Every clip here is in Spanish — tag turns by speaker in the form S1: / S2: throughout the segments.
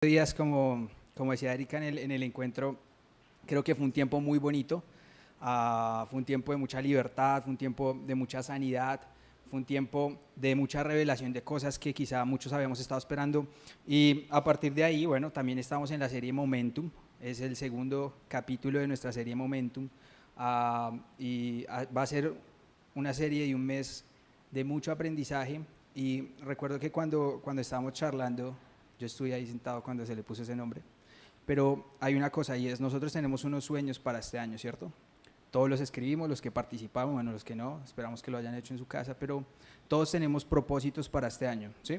S1: Días, como decía Erika en el encuentro, creo que fue un tiempo muy bonito. Fue un tiempo de mucha libertad, fue un tiempo de mucha sanidad, fue un tiempo de mucha revelación de cosas que quizá muchos habíamos estado esperando. Y a partir de ahí, bueno, también estamos en la serie Momentum. Es el segundo capítulo de nuestra serie Momentum. Va a ser una serie y un mes de mucho aprendizaje. Y recuerdo que cuando estábamos charlando, yo estuve ahí sentado cuando se le puso ese nombre, pero hay una cosa, y es: nosotros tenemos unos sueños para este año, ¿cierto? Todos los escribimos, los que participamos, bueno, los que no, esperamos que lo hayan hecho en su casa, pero todos tenemos propósitos para este año, ¿sí?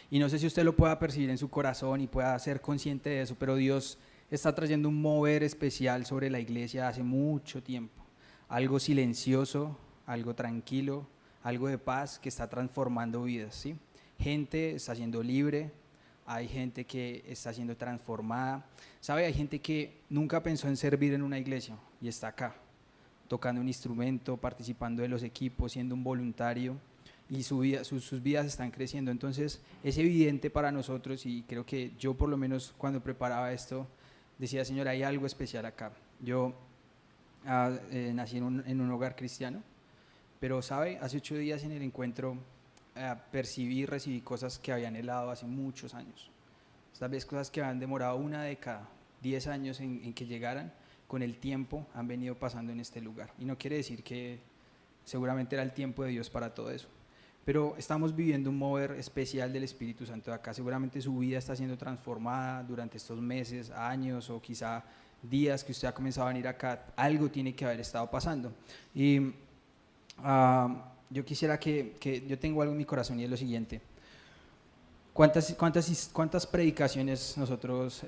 S1: Y no sé si usted lo pueda percibir en su corazón y pueda ser consciente de eso, pero Dios está trayendo un mover especial sobre la iglesia hace mucho tiempo. Algo silencioso, algo tranquilo, algo de paz que está transformando vidas, ¿sí? Gente está siendo libre, hay gente que está siendo transformada. ¿Sabe? Hay gente que nunca pensó en servir en una iglesia y está acá, tocando un instrumento, participando de los equipos, siendo un voluntario, y sus vidas están creciendo. Entonces es evidente para nosotros, y creo que yo por lo menos cuando preparaba esto decía: Señor, hay algo especial acá. Yo nací en un hogar cristiano, pero ¿sabe? Hace 8 días en el encuentro percibí y recibí cosas que había anhelado hace muchos años. Tal vez cosas que han demorado una década, 10 años en que llegaran, con el tiempo han venido pasando en este lugar. Y no quiere decir que seguramente era el tiempo de Dios para todo eso, pero estamos viviendo un mover especial del Espíritu Santo de acá. Seguramente su vida está siendo transformada durante estos meses, años o quizá días que usted ha comenzado a venir acá. Algo tiene que haber estado pasando. Y yo quisiera que yo tengo algo en mi corazón, y es lo siguiente: ¿cuántas predicaciones nosotros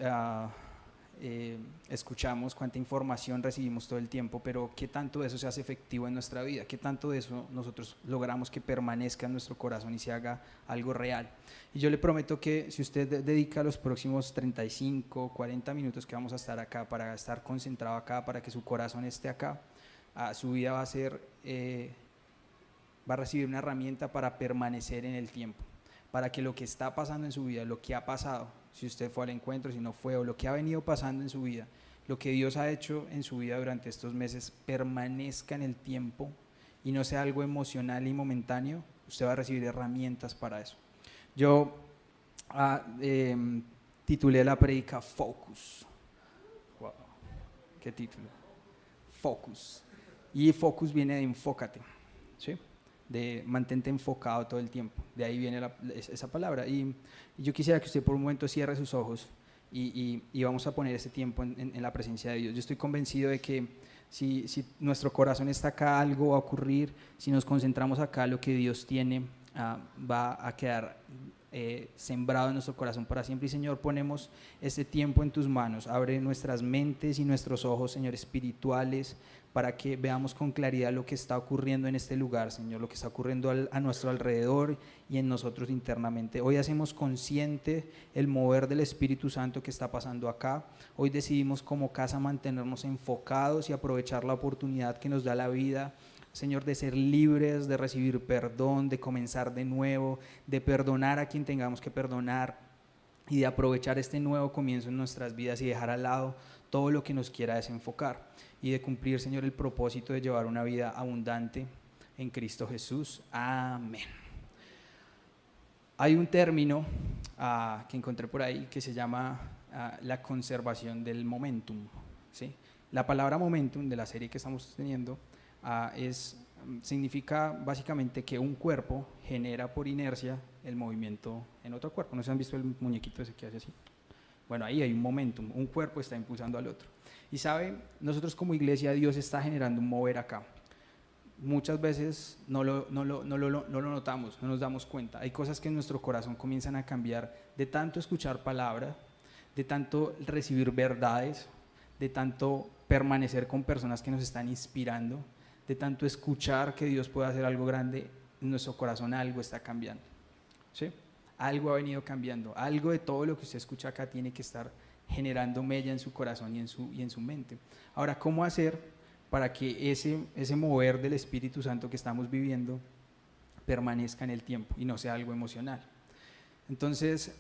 S1: escuchamos, cuánta información recibimos todo el tiempo, pero qué tanto de eso se hace efectivo en nuestra vida? ¿Qué tanto de eso nosotros logramos que permanezca en nuestro corazón y se haga algo real? Y yo le prometo que si usted dedica los próximos 35, 40 minutos que vamos a estar acá, para estar concentrado acá, para que su corazón esté acá, su vida va a recibir una herramienta para permanecer en el tiempo, para que lo que está pasando en su vida, lo que ha pasado, si usted fue al encuentro, si no fue, o lo que ha venido pasando en su vida, lo que Dios ha hecho en su vida durante estos meses, permanezca en el tiempo y no sea algo emocional y momentáneo. Usted va a recibir herramientas para eso. Yo titulé la predica Focus. Wow, qué título. Focus. Y focus viene de enfócate, ¿sí? De mantente enfocado todo el tiempo. De ahí viene esa palabra. Y yo quisiera que usted por un momento cierre sus ojos y vamos a poner ese tiempo en la presencia de Dios. Yo estoy convencido de que si nuestro corazón está acá, algo va a ocurrir. Si nos concentramos acá, lo que Dios tiene va a quedar sembrado en nuestro corazón para siempre. Y Señor, ponemos este tiempo en tus manos. Abre nuestras mentes y nuestros ojos, Señor, espirituales, para que veamos con claridad lo que está ocurriendo en este lugar, Señor, lo que está ocurriendo a nuestro alrededor y en nosotros internamente. Hoy hacemos consciente el mover del Espíritu Santo que está pasando acá. Hoy decidimos como casa mantenernos enfocados y aprovechar la oportunidad que nos da la vida, Señor, de ser libres, de recibir perdón, de comenzar de nuevo, de perdonar a quien tengamos que perdonar y de aprovechar este nuevo comienzo en nuestras vidas y dejar al lado todo lo que nos quiera desenfocar, y de cumplir, Señor, el propósito de llevar una vida abundante en Cristo Jesús. Amén. Hay un término que encontré por ahí que se llama la conservación del momentum, ¿sí? La palabra momentum de la serie que estamos teniendo significa básicamente que un cuerpo genera por inercia el movimiento en otro cuerpo. ¿No se han visto el muñequito ese que hace así? Bueno, ahí hay un momentum, un cuerpo está impulsando al otro. Y sabe, nosotros como iglesia, Dios está generando un mover acá. Muchas veces no lo notamos, no nos damos cuenta. Hay cosas que en nuestro corazón comienzan a cambiar de tanto escuchar palabra, de tanto recibir verdades, de tanto permanecer con personas que nos están inspirando, de tanto escuchar que Dios puede hacer algo grande. En nuestro corazón algo está cambiando, ¿sí? Algo ha venido cambiando, algo de todo lo que usted escucha acá tiene que estar generando mella en su corazón y en su mente. Ahora, ¿cómo hacer para que ese mover del Espíritu Santo que estamos viviendo permanezca en el tiempo y no sea algo emocional? Entonces,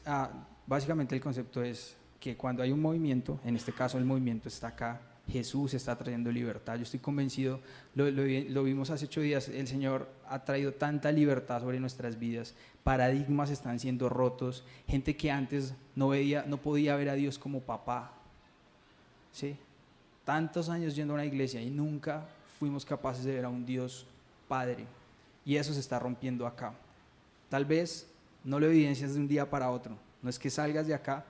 S1: básicamente el concepto es que cuando hay un movimiento, en este caso el movimiento está acá, Jesús está trayendo libertad. Yo estoy convencido, lo vimos hace 8 días, el Señor ha traído tanta libertad sobre nuestras vidas, paradigmas están siendo rotos, gente que antes no podía ver a Dios como papá, ¿sí? Tantos años yendo a una iglesia y nunca fuimos capaces de ver a un Dios Padre, y eso se está rompiendo acá. Tal vez no lo evidencias de un día para otro, no es que salgas de acá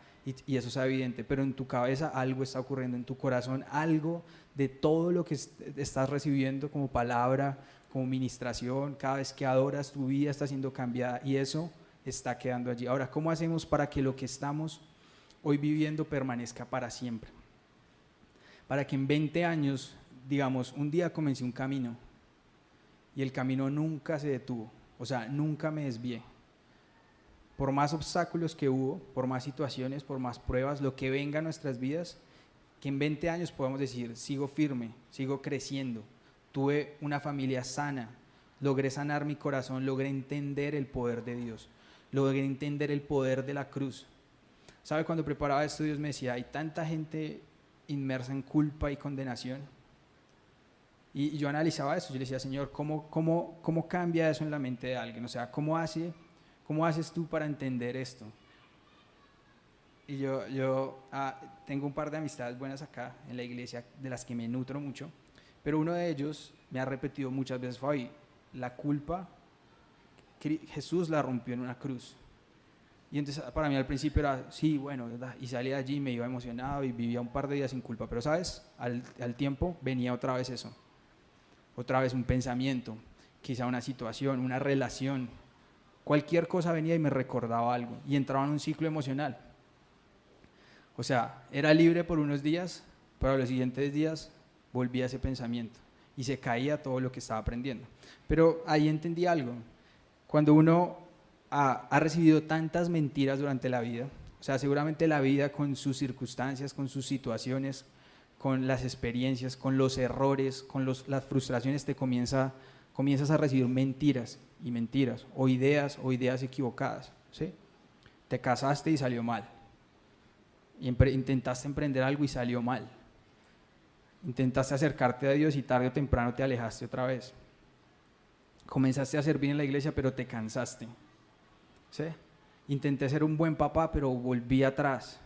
S1: y eso sea evidente, pero en tu cabeza algo está ocurriendo, en tu corazón algo de todo lo que estás recibiendo como palabra, como ministración, cada vez que adoras tu vida está siendo cambiada y eso está quedando allí. Ahora, ¿cómo hacemos para que lo que estamos hoy viviendo permanezca para siempre? Para que en 20 años, digamos, un día comencé un camino y el camino nunca se detuvo, o sea, nunca me desvié. Por más obstáculos que hubo, por más situaciones, por más pruebas, lo que venga a nuestras vidas, que en 20 años podamos decir, sigo firme, sigo creciendo, tuve una familia sana, logré sanar mi corazón, logré entender el poder de Dios, logré entender el poder de la cruz. ¿Sabe? Cuando preparaba esto, Dios me decía, hay tanta gente inmersa en culpa y condenación. Y yo analizaba eso, yo le decía, Señor, ¿cómo cambia eso en la mente de alguien? O sea, ¿cómo haces tú para entender esto? Y yo tengo un par de amistades buenas acá en la iglesia de las que me nutro mucho, pero uno de ellos me ha repetido muchas veces, Fabi, la culpa, Jesús la rompió en una cruz. Y entonces para mí al principio era, sí, bueno, ¿verdad? Y salía de allí, me iba emocionado y vivía un par de días sin culpa, pero ¿sabes? Al tiempo venía otra vez eso, otra vez un pensamiento, quizá una situación, una relación, cualquier cosa venía y me recordaba algo y entraba en un ciclo emocional. O sea, era libre por unos días, pero a los siguientes días volvía ese pensamiento y se caía todo lo que estaba aprendiendo. Pero ahí entendí algo, cuando uno ha recibido tantas mentiras durante la vida, o sea, seguramente la vida con sus circunstancias, con sus situaciones, con las experiencias, con los errores, con las frustraciones, comienzas a recibir mentiras y mentiras, o ideas equivocadas, ¿sí? Te casaste y salió mal, intentaste emprender algo y salió mal, intentaste acercarte a Dios y tarde o temprano te alejaste otra vez, comenzaste a servir en la iglesia pero te cansaste, ¿sí? Intenté ser un buen papá pero volví atrás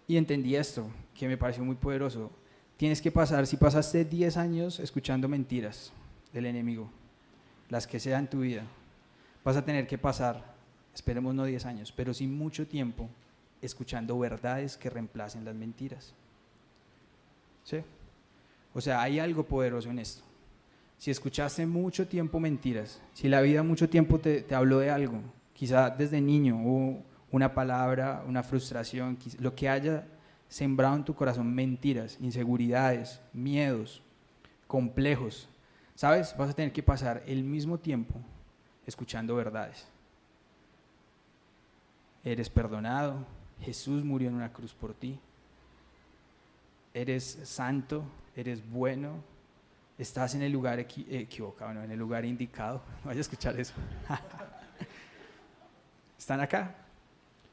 S1: y entendí esto, que me pareció muy poderoso. Tienes que pasar, si pasaste 10 años escuchando mentiras del enemigo, las que sean en tu vida, vas a tener que pasar, esperemos no 10 años, pero sí mucho tiempo escuchando verdades que reemplacen las mentiras, ¿sí? O sea, hay algo poderoso en esto. Si escuchaste mucho tiempo mentiras, si la vida mucho tiempo te habló de algo, quizá desde niño hubo una palabra, una frustración, lo que haya sembrado en tu corazón, mentiras, inseguridades, miedos, complejos, ¿sabes? Vas a tener que pasar el mismo tiempo escuchando verdades. Eres perdonado, Jesús murió en una cruz por ti, eres santo, eres bueno, estás en el lugar equivocado, no, en el lugar indicado. Vaya a escuchar eso. ¿Están acá?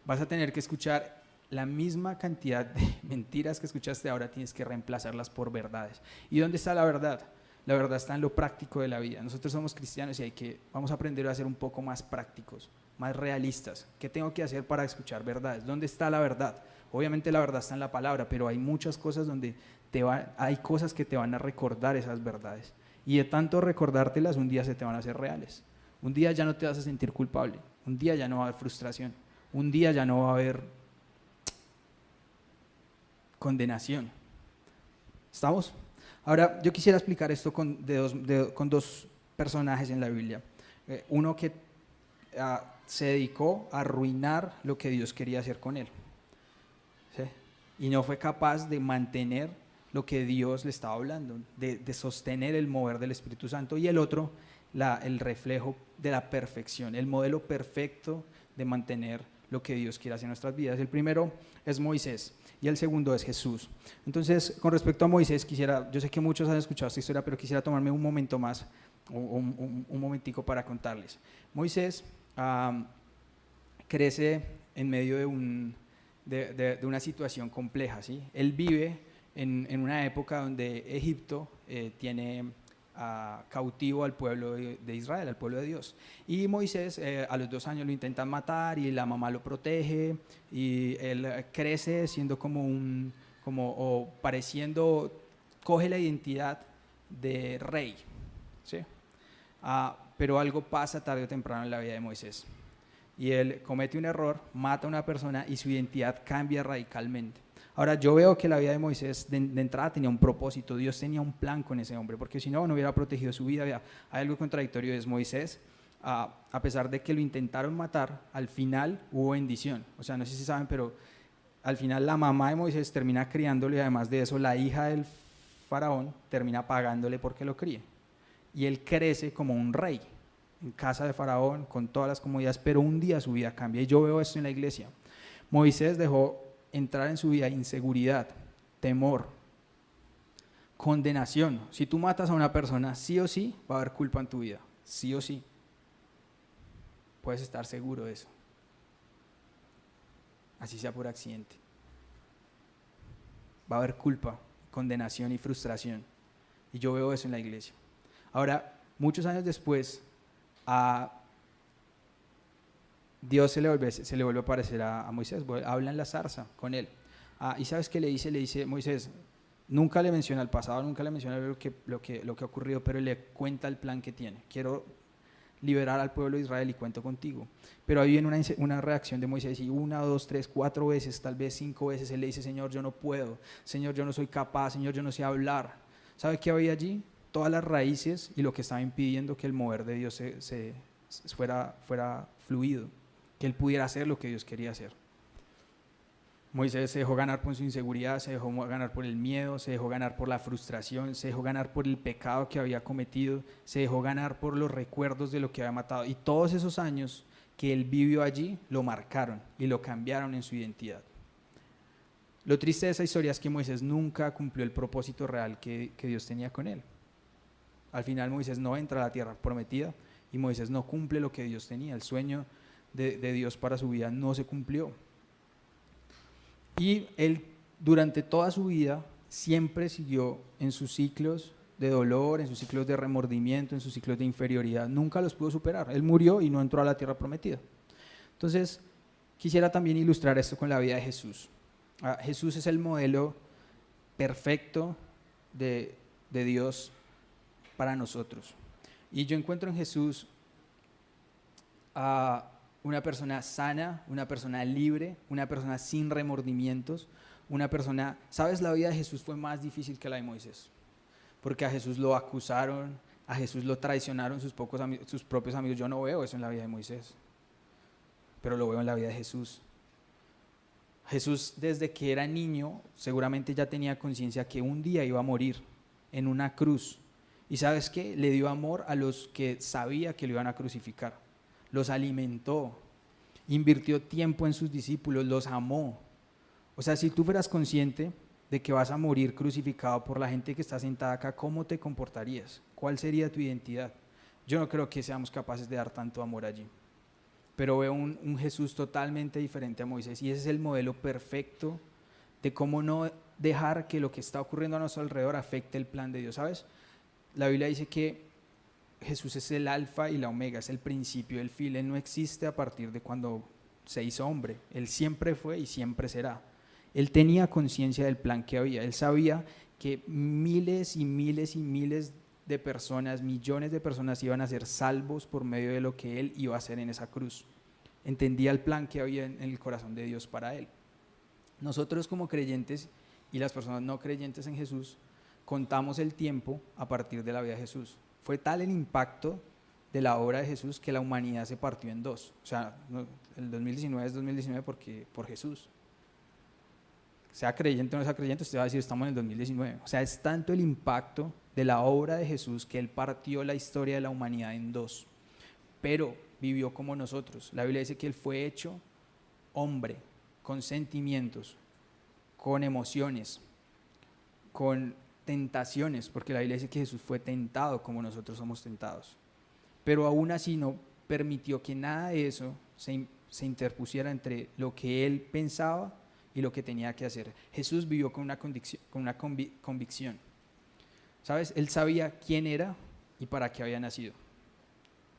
S1: Vas a tener que escuchar la misma cantidad de mentiras que escuchaste ahora, tienes que reemplazarlas por verdades. ¿Y dónde está la verdad? La verdad está en lo práctico de la vida. Nosotros somos cristianos y vamos a aprender a ser un poco más prácticos, más realistas. ¿Qué tengo que hacer para escuchar verdades? ¿Dónde está la verdad? Obviamente la verdad está en la palabra, pero hay muchas cosas donde hay cosas que te van a recordar esas verdades. Y de tanto recordártelas, un día se te van a hacer reales. Un día ya no te vas a sentir culpable. Un día ya no va a haber frustración. Un día ya no va a haber condenación. ¿Estamos? Ahora, yo quisiera explicar esto con dos personajes en la Biblia. Uno que se dedicó a arruinar lo que Dios quería hacer con él, ¿sí? Y no fue capaz de mantener lo que Dios le estaba hablando, de sostener el mover del Espíritu Santo. Y el otro, el reflejo de la perfección, el modelo perfecto de mantener lo que Dios quiere hacer en nuestras vidas. El primero es Moisés y el segundo es Jesús. Entonces, con respecto a Moisés, yo sé que muchos han escuchado esta historia, pero quisiera tomarme un momento más, un momentico para contarles. Moisés crece en medio de una situación compleja, ¿sí? Él vive en una época donde Egipto tiene cautivo al pueblo de Israel, al pueblo de Dios. Y Moisés a los 2 años lo intentan matar y la mamá lo protege y él crece siendo o pareciendo, coge la identidad de rey, ¿sí? Pero algo pasa tarde o temprano en la vida de Moisés y él comete un error, mata a una persona y su identidad cambia radicalmente. Ahora yo veo que la vida de Moisés de entrada tenía un propósito, Dios tenía un plan con ese hombre, porque si no, no hubiera protegido su vida. Hay algo contradictorio, es Moisés, a pesar de que lo intentaron matar, al final hubo bendición. O sea, no sé si saben, pero al final la mamá de Moisés termina criándole y además de eso la hija del faraón termina pagándole porque lo críe. Y él crece como un rey en casa de faraón con todas las comodidades, pero un día su vida cambia y yo veo esto en la iglesia. Moisés dejó entrar en su vida inseguridad, temor, condenación. Si tú matas a una persona, sí o sí va a haber culpa en tu vida, sí o sí. Puedes estar seguro de eso. Así sea por accidente. Va a haber culpa, condenación y frustración. Y yo veo eso en la iglesia. Ahora, muchos años después, a Dios se le vuelve a aparecer a Moisés, habla en la zarza con él. ¿Y sabes qué le dice? Le dice, Moisés, nunca le menciona el pasado, nunca le menciona lo que ha ocurrido, pero le cuenta el plan que tiene. Quiero liberar al pueblo de Israel y cuento contigo. Pero ahí viene una reacción de Moisés y 1, 2, 3, 4 veces, tal vez 5 veces, él le dice, Señor, yo no puedo, Señor, yo no soy capaz, Señor, yo no sé hablar. ¿Sabe qué había allí? Todas las raíces y lo que estaba impidiendo que el mover de Dios fuera fluido, que él pudiera hacer lo que Dios quería hacer. Moisés se dejó ganar por su inseguridad, se dejó ganar por el miedo, se dejó ganar por la frustración, se dejó ganar por el pecado que había cometido, se dejó ganar por los recuerdos de lo que había matado. Y todos esos años que él vivió allí lo marcaron y lo cambiaron en su identidad. Lo triste de esa historia es que Moisés nunca cumplió el propósito real que Dios tenía con él. Al final Moisés no entra a la tierra prometida y Moisés no cumple lo que Dios tenía. El sueño de Dios para su vida no se cumplió. Y él durante toda su vida siempre siguió en sus ciclos de dolor, en sus ciclos de remordimiento, en sus ciclos de inferioridad. Nunca los pudo superar. Él murió y no entró a la tierra prometida. Entonces, quisiera también ilustrar esto con la vida de Jesús. Jesús es el modelo perfecto de Dios para nosotros. Y yo encuentro en Jesús a una persona sana, una persona libre, una persona sin remordimientos, una persona, ¿sabes? La vida de Jesús fue más difícil que la de Moisés, porque a Jesús lo acusaron, a Jesús lo traicionaron sus propios amigos. Yo no veo eso en la vida de Moisés, pero lo veo en la vida de Jesús. Jesús, desde que era niño, seguramente ya tenía conciencia que un día iba a morir en una cruz. ¿Y sabes qué? Le dio amor a los que sabía que lo iban a crucificar. Los alimentó, invirtió tiempo en sus discípulos, los amó. O sea, si tú fueras consciente de que vas a morir crucificado por la gente que está sentada acá, ¿cómo te comportarías? ¿Cuál sería tu identidad? Yo no creo que seamos capaces de dar tanto amor allí. Pero veo un Jesús totalmente diferente a Moisés y ese es el modelo perfecto de cómo no dejar que lo que está ocurriendo a nuestro alrededor afecte el plan de Dios, ¿sabes? La Biblia dice que Jesús es el alfa y la omega, es el principio y el fin. Él no existe a partir de cuando se hizo hombre, Él siempre fue y siempre será. Él tenía conciencia del plan que había, Él sabía que miles y miles y miles de personas, millones de personas iban a ser salvos por medio de lo que Él iba a hacer en esa cruz. Entendía el plan que había en el corazón de Dios para Él. Nosotros como creyentes y las personas no creyentes en Jesús, contamos el tiempo a partir de la vida de Jesús. Fue tal el impacto de la obra de Jesús que la humanidad se partió en dos. O sea, el 2019 es 2019 por Jesús. Sea creyente o no sea creyente, usted va a decir estamos en el 2019. O sea, es tanto el impacto de la obra de Jesús que Él partió la historia de la humanidad en dos. Pero vivió como nosotros. La Biblia dice que Él fue hecho hombre, con sentimientos, con emociones, con tentaciones, porque la Biblia dice que Jesús fue tentado como nosotros somos tentados. Pero aún así no permitió que nada de eso se interpusiera entre lo que él pensaba y lo que tenía que hacer. Jesús vivió con una convicción. ¿Sabes? Él sabía quién era y para qué había nacido.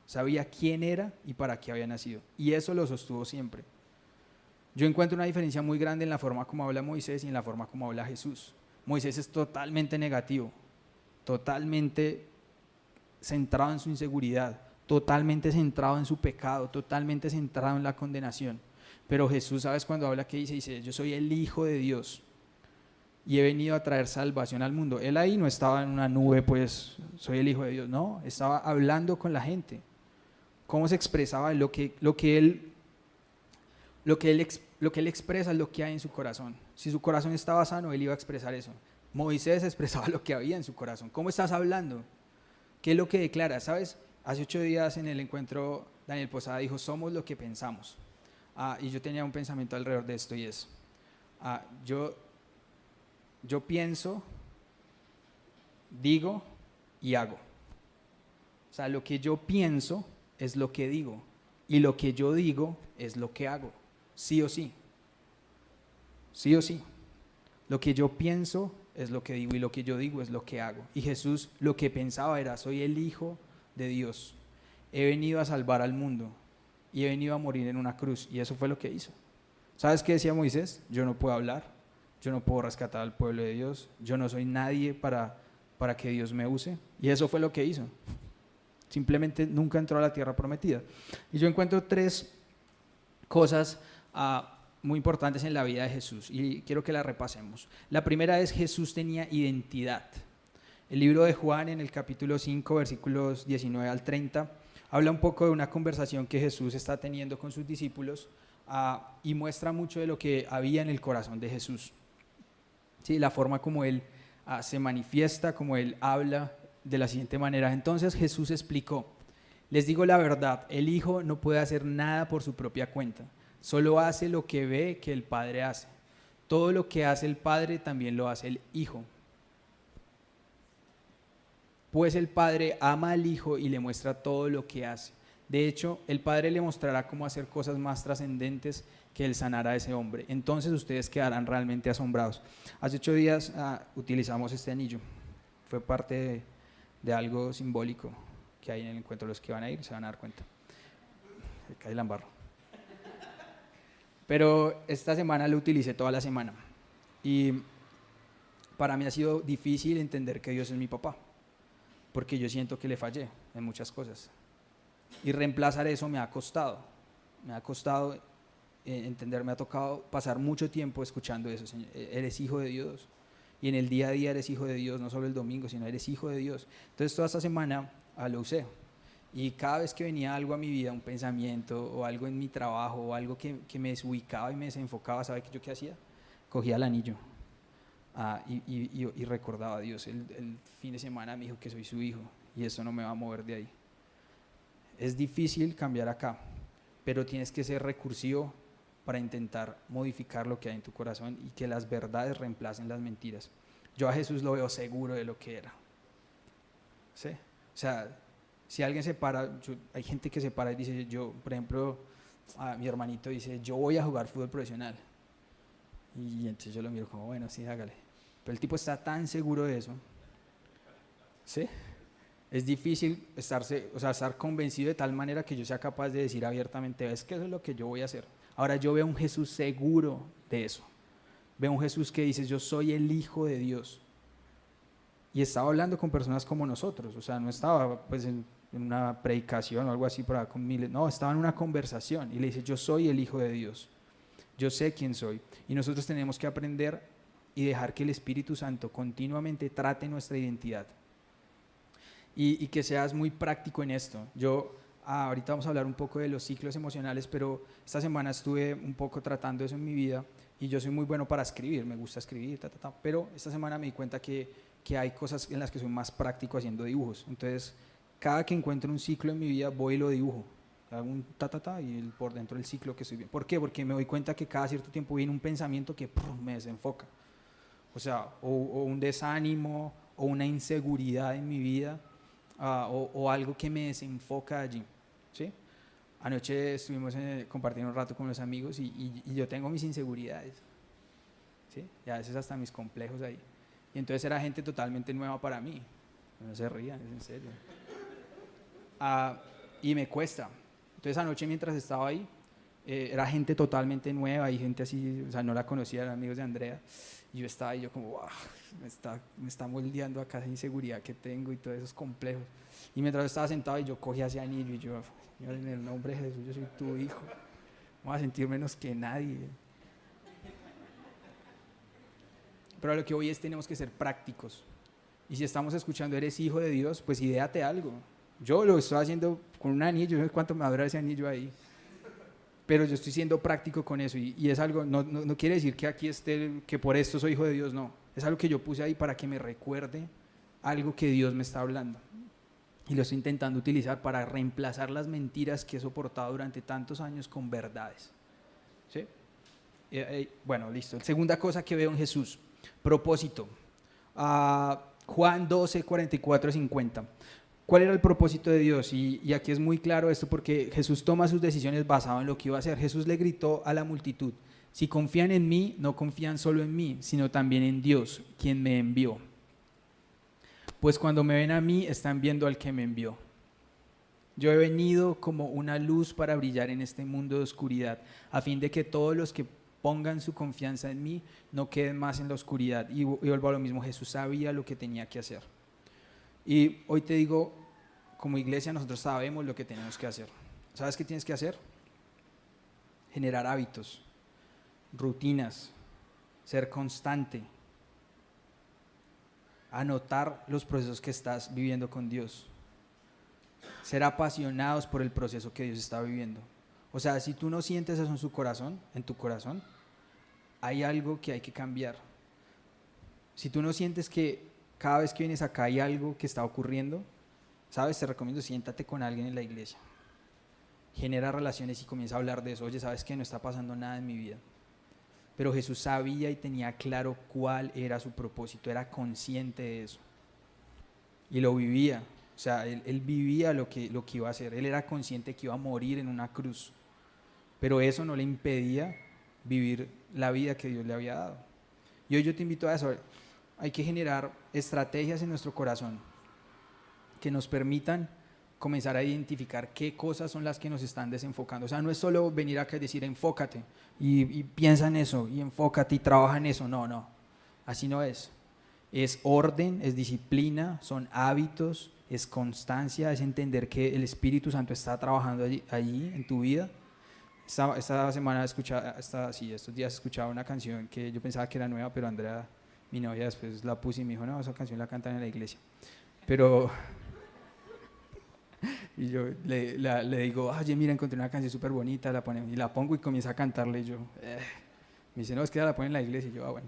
S1: Sabía quién era y para qué había nacido. Y eso lo sostuvo siempre. Yo encuentro una diferencia muy grande en la forma como habla Moisés y en la forma como habla Jesús. Moisés es totalmente negativo, totalmente centrado en su inseguridad, totalmente centrado en su pecado, totalmente centrado en la condenación. Pero Jesús, ¿sabes cuando habla qué dice? Dice, yo soy el Hijo de Dios y he venido a traer salvación al mundo. Él ahí no estaba en una nube, pues soy el Hijo de Dios, no, estaba hablando con la gente. ¿Cómo se expresaba? Lo que él expresa es lo que hay en su corazón. Si su corazón estaba sano, él iba a expresar eso. Moisés expresaba lo que había en su corazón. ¿Cómo estás hablando? ¿Qué es lo que declaras? ¿Sabes? Hace 8 días en el encuentro, Daniel Posada dijo, somos lo que pensamos. Y yo tenía un pensamiento alrededor de esto y es, yo pienso, digo y hago. O sea, lo que yo pienso es lo que digo y lo que yo digo es lo que hago. Sí o sí. Sí o sí. Lo que yo pienso es lo que digo y lo que yo digo es lo que hago. Y Jesús lo que pensaba era, soy el Hijo de Dios. He venido a salvar al mundo y he venido a morir en una cruz. Y eso fue lo que hizo. ¿Sabes qué decía Moisés? Yo no puedo hablar, yo no puedo rescatar al pueblo de Dios, yo no soy nadie para que Dios me use. Y eso fue lo que hizo. Simplemente nunca entró a la tierra prometida. Y yo encuentro 3 cosas muy importantes en la vida de Jesús y quiero que las repasemos. La primera es, Jesús tenía identidad. El libro de Juan en el capítulo 5 versículos 19 al 30 habla un poco de una conversación que Jesús está teniendo con sus discípulos y muestra mucho de lo que había en el corazón de Jesús. Sí, la forma como él se manifiesta, como él habla de la siguiente manera. Entonces Jesús explicó, les digo la verdad, el Hijo no puede hacer nada por su propia cuenta, solo hace lo que ve que el Padre hace. Todo lo que hace el Padre también lo hace el Hijo. Pues el Padre ama al Hijo y le muestra todo lo que hace. De hecho, el Padre le mostrará cómo hacer cosas más trascendentes que el sanar a ese hombre. Entonces ustedes quedarán realmente asombrados. Hace 8 días utilizamos este anillo. Fue parte de algo simbólico que hay en el encuentro. Los que van a ir se van a dar cuenta. Se cae la embarro. Pero esta semana lo utilicé toda la semana. Y para mí ha sido difícil entender que Dios es mi papá, porque yo siento que le fallé en muchas cosas. Y reemplazar eso me ha costado entender, me ha tocado pasar mucho tiempo escuchando eso. Señor, eres hijo de Dios, y en el día a día eres hijo de Dios, no solo el domingo, sino eres hijo de Dios. Entonces toda esta semana lo usé, y cada vez que venía algo a mi vida, un pensamiento o algo en mi trabajo o algo que me desubicaba y me desenfocaba, ¿sabe yo qué hacía? Cogía el anillo y recordaba a Dios. El fin de semana me dijo que soy su hijo y eso no me va a mover de ahí. Es difícil cambiar acá, pero tienes que ser recursivo para intentar modificar lo que hay en tu corazón y que las verdades reemplacen las mentiras. Yo a Jesús lo veo seguro de lo que era. ¿Sí? O sea, si alguien se para, hay gente que se para y dice, yo, por ejemplo, mi hermanito dice, yo voy a jugar fútbol profesional. Y entonces yo lo miro como, bueno, sí, hágale. Pero el tipo está tan seguro de eso. ¿Sí? Es difícil estar convencido de tal manera que yo sea capaz de decir abiertamente, es que eso es lo que yo voy a hacer. Ahora yo veo un Jesús seguro de eso. Veo un Jesús que dice, yo soy el Hijo de Dios. Y estaba hablando con personas como nosotros, o sea, no estaba pues en una predicación o algo así para con miles, no, estaba en una conversación y le dice, yo soy el Hijo de Dios, yo sé quién soy. Y nosotros tenemos que aprender y dejar que el Espíritu Santo continuamente trate nuestra identidad. Y que seas muy práctico en esto. Yo, ahorita vamos a hablar un poco de los ciclos emocionales, pero esta semana estuve un poco tratando eso en mi vida y yo soy muy bueno para escribir, me gusta escribir, pero esta semana me di cuenta que hay cosas en las que soy más práctico haciendo dibujos. Entonces, cada que encuentro un ciclo en mi vida, voy y lo dibujo. Hago un y por dentro del ciclo que estoy bien. ¿Por qué? Porque me doy cuenta que cada cierto tiempo viene un pensamiento que me desenfoca. O sea, o un desánimo, o una inseguridad en mi vida, o algo que me desenfoca allí, ¿sí? Anoche estuvimos compartiendo un rato con los amigos y yo tengo mis inseguridades, ¿sí? Y a veces hasta mis complejos ahí. Y entonces era gente totalmente nueva para mí. No se rían, es en serio. Y me cuesta. Entonces anoche mientras estaba ahí, era gente totalmente nueva y gente así, o sea, no la conocía, eran amigos de Andrea. Y yo estaba ahí, yo como, wow, me está moldeando acá esa inseguridad que tengo y todos esos complejos. Y mientras yo estaba sentado y yo cogí ese anillo y yo, Señor, en el nombre de Jesús, yo soy tu hijo. No voy a sentir menos que nadie. Pero a lo que hoy es, tenemos que ser prácticos. Y si estamos escuchando, eres hijo de Dios, pues idéate algo. Yo lo estoy haciendo con un anillo, no sé cuánto me habrá ese anillo ahí. Pero yo estoy siendo práctico con eso y es algo, no quiere decir que aquí esté, que por esto soy hijo de Dios, no. Es algo que yo puse ahí para que me recuerde algo que Dios me está hablando. Y lo estoy intentando utilizar para reemplazar las mentiras que he soportado durante tantos años con verdades. ¿Sí? Bueno, listo. Segunda cosa que veo en Jesús, propósito. Juan 12, 44, 50. ¿Cuál era el propósito de Dios? Y aquí es muy claro esto porque Jesús toma sus decisiones basado en lo que iba a hacer. Jesús le gritó a la multitud, si confían en mí, no confían solo en mí, sino también en Dios, quien me envió. Pues cuando me ven a mí, están viendo al que me envió. Yo he venido como una luz para brillar en este mundo de oscuridad, a fin de que todos los que pongan su confianza en mí no queden más en la oscuridad. Y vuelvo a lo mismo, Jesús sabía lo que tenía que hacer. Y hoy te digo, como iglesia nosotros sabemos lo que tenemos que hacer. ¿Sabes qué tienes que hacer? Generar hábitos, rutinas, ser constante, anotar los procesos que estás viviendo con Dios, ser apasionados por el proceso que Dios está viviendo. O sea, si tú no sientes eso en tu corazón, hay algo que hay que cambiar. Si tú no sientes que cada vez que vienes acá hay algo que está ocurriendo, ¿sabes? Te recomiendo, siéntate con alguien en la iglesia. Genera relaciones y comienza a hablar de eso. Oye, ¿sabes qué? No está pasando nada en mi vida. Pero Jesús sabía y tenía claro cuál era su propósito, era consciente de eso. Y lo vivía. O sea, él vivía lo que iba a hacer. Él era consciente que iba a morir en una cruz. Pero eso no le impedía vivir la vida que Dios le había dado. Y hoy yo te invito a eso. Hay que generar estrategias en nuestro corazón que nos permitan comenzar a identificar qué cosas son las que nos están desenfocando. O sea, no es solo venir acá y decir enfócate y piensa en eso y enfócate y trabaja en eso. No, así no es. Es orden, es disciplina, son hábitos, es constancia, es entender que el Espíritu Santo está trabajando allí en tu vida. Esta semana estos días escuchaba una canción que yo pensaba que era nueva, pero Andrea, mi novia, después la puse y me dijo, no, esa canción la cantan en la iglesia. Pero, y yo le digo, oye, mira, encontré una canción súper bonita, y la pongo y comienza a cantarle, y yo, me dice, no, es que la ponen en la iglesia, y yo, bueno.